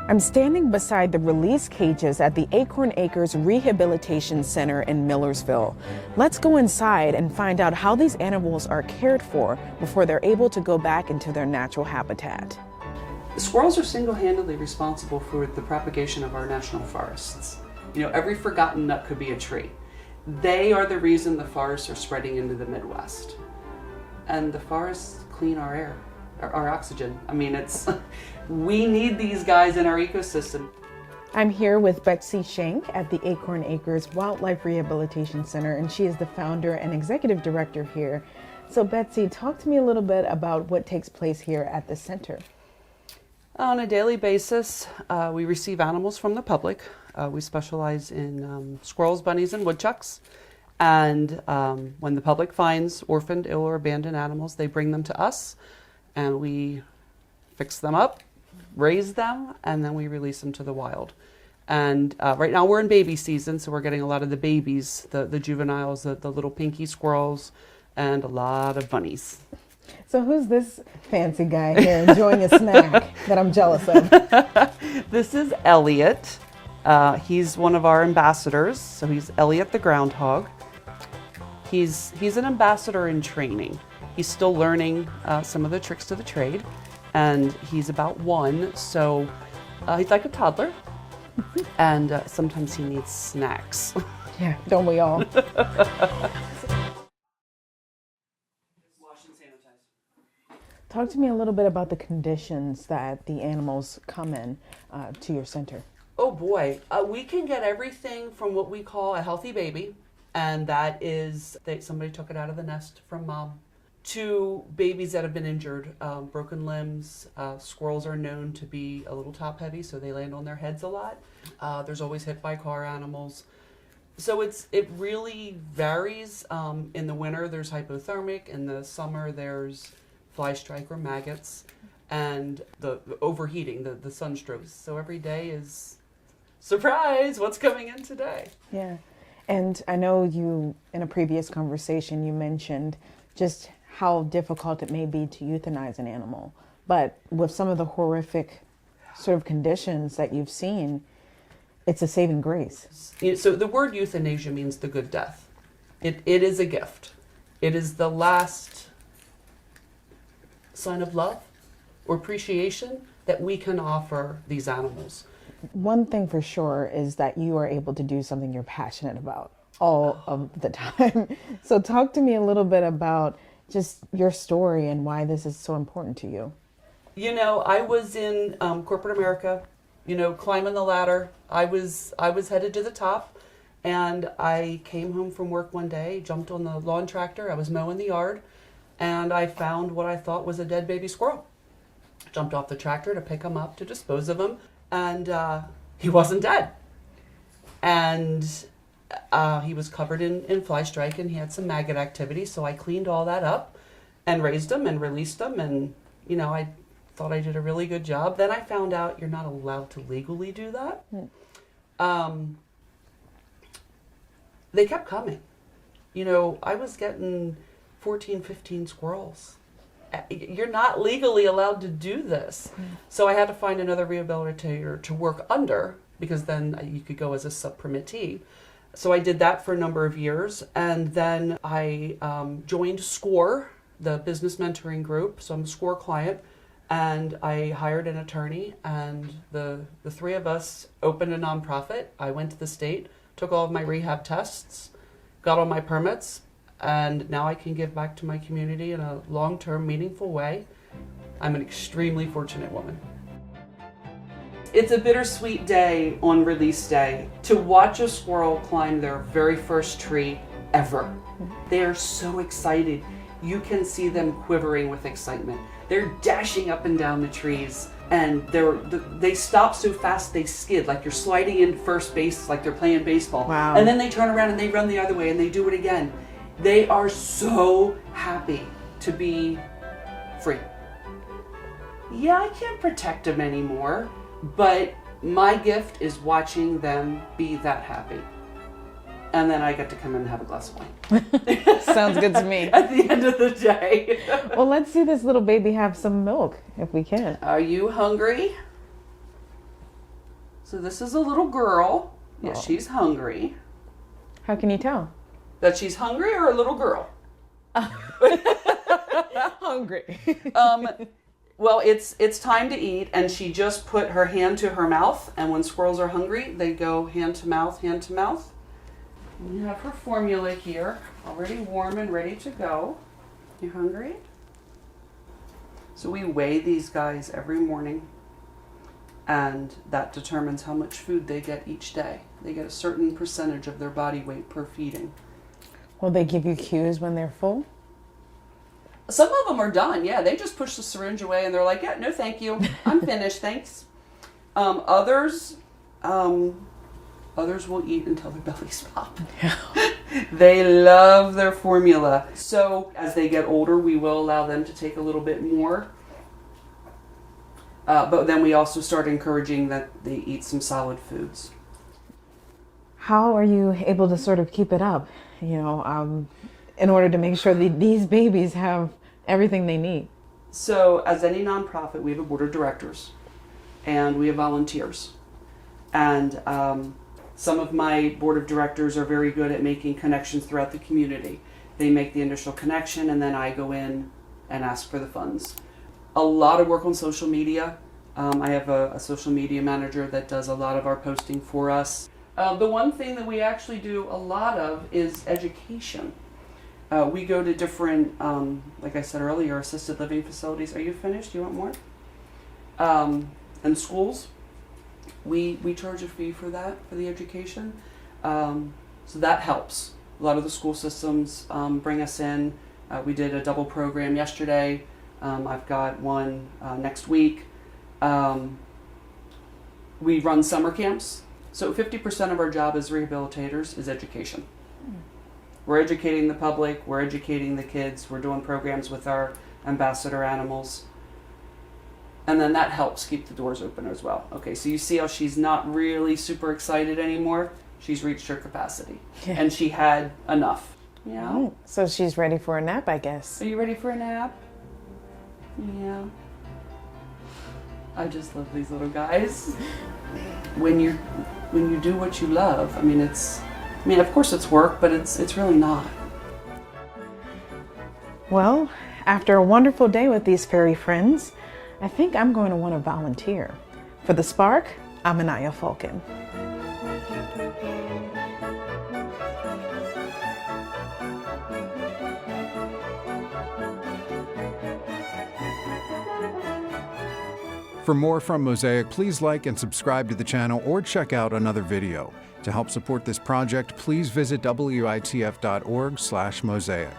I'm standing beside the release cages at the Acorn Acres Rehabilitation Center in Millersville. Let's go inside and find out how these animals are cared for before they're able to go back into their natural habitat. Squirrels are single-handedly responsible for the propagation of our national forests. You know, every forgotten nut could be a tree. They are the reason the forests are spreading into the Midwest. And the forests clean our air, our oxygen. I mean, we need these guys in our ecosystem. I'm here with Betsy Shank at the Acorn Acres Wildlife Rehabilitation Center, and she is the founder and executive director here. So Betsy, talk to me a little bit about what takes place here at the center. On a daily basis, we receive animals from the public. We specialize in squirrels, bunnies, and woodchucks. And when the public finds orphaned, ill, or abandoned animals, they bring them to us, and we fix them up, raise them, and then we release them to the wild. And right now we're in baby season, so we're getting a lot of the babies, the juveniles, the little pinky squirrels, and a lot of bunnies. So who's this fancy guy here enjoying a snack that I'm jealous of? This is Elliot. He's one of our ambassadors, so he's Elliot the Groundhog. He's an ambassador in training. He's still learning some of the tricks to the trade, and he's about 1, so he's like a toddler, and sometimes he needs snacks. Yeah, don't we all? Talk to me a little bit about the conditions that the animals come in to your center. Oh boy, we can get everything from what we call a healthy baby, and that is that somebody took it out of the nest from mom, to babies that have been injured, broken limbs. Squirrels are known to be a little top heavy, so they land on their heads a lot. There's always hit by car animals. So it really varies. In the winter, there's hypothermic. In the summer, there's fly strike or maggots, and the overheating, the sunstrokes. So every day is, surprise, what's coming in today? Yeah, and I know you, in a previous conversation, you mentioned just how difficult it may be to euthanize an animal. But with some of the horrific sort of conditions that you've seen, it's a saving grace. So the word euthanasia means the good death. It is a gift. It is the last sign of love or appreciation that we can offer these animals. One thing for sure is that you are able to do something you're passionate about all of the time. So talk to me a little bit about just your story and why this is so important to you. You know, I was in corporate America, climbing the ladder. I was headed to the top, and I came home from work one day, jumped on the lawn tractor. I was mowing the yard, and I found what I thought was a dead baby squirrel. Jumped off the tractor to pick him up, to dispose of him, and he wasn't dead. And he was covered in fly strike, and he had some maggot activity, so I cleaned all that up and raised him and released him, and I thought I did a really good job. Then I found out you're not allowed to legally do that. They kept coming. I was getting 14, 15 squirrels. You're not legally allowed to do this. So I had to find another rehabilitator to work under, because then you could go as a sub-permittee. So I did that for a number of years, and then I joined SCORE, the business mentoring group. So I'm a SCORE client, and I hired an attorney, and the 3 of us opened a nonprofit. I went to the state, took all of my rehab tests, got all my permits, and now I can give back to my community in a long-term, meaningful way. I'm an extremely fortunate woman. It's a bittersweet day on release day to watch a squirrel climb their very first tree ever. They are so excited. You can see them quivering with excitement. They're dashing up and down the trees, and they stop so fast they skid, like you're sliding in first base, like they're playing baseball. Wow. And then they turn around and they run the other way and they do it again. They are so happy to be free. Yeah, I can't protect them anymore, but my gift is watching them be that happy. And then I get to come in and have a glass of wine. Sounds good to me. At the end of the day. Well, let's see this little baby have some milk, if we can. Are you hungry? So this is a little girl. Yeah, Oh. she's hungry. How can you tell? That she's hungry or a little girl? Hungry. Well, it's time to eat, and she just put her hand to her mouth, and when squirrels are hungry, they go hand to mouth, hand to mouth. We have her formula here, already warm and ready to go. You hungry? So we weigh these guys every morning, and that determines how much food they get each day. They get a certain percentage of their body weight per feeding. Will they give you cues when they're full? Some of them are done, yeah. They just push the syringe away and they're like, yeah, no thank you. I'm finished, thanks. Others will eat until their bellies pop. They love their formula. So as they get older, we will allow them to take a little bit more. But then we also start encouraging that they eat some solid foods. How are you able to sort of keep it up, in order to make sure that these babies have everything they need? So as any nonprofit, we have a board of directors and we have volunteers. And some of my board of directors are very good at making connections throughout the community. They make the initial connection and then I go in and ask for the funds. A lot of work on social media. I have a social media manager that does a lot of our posting for us. The one thing that we actually do a lot of is education. We go to different, like I said earlier, assisted living facilities. Are you finished? Do you want more? And schools. We charge a fee for that, for the education. So that helps. A lot of the school systems bring us in. We did a double program yesterday. I've got one next week. We run summer camps. So 50% of our job as rehabilitators is education. We're educating the public, we're educating the kids, we're doing programs with our ambassador animals. And then that helps keep the doors open as well. Okay, so you see how she's not really super excited anymore? She's reached her capacity. Yeah. And she had enough. Yeah. Oh, so she's ready for a nap, I guess. Are you ready for a nap? Yeah. I just love these little guys. When you do what you love, of course it's work, but it's really not. Well, after a wonderful day with these furry friends, I think I'm going to want to volunteer. For The Spark, I'm Aniya Faulcon. For more from Mosaic, please like and subscribe to the channel or check out another video. To help support this project, please visit witf.org/mosaic.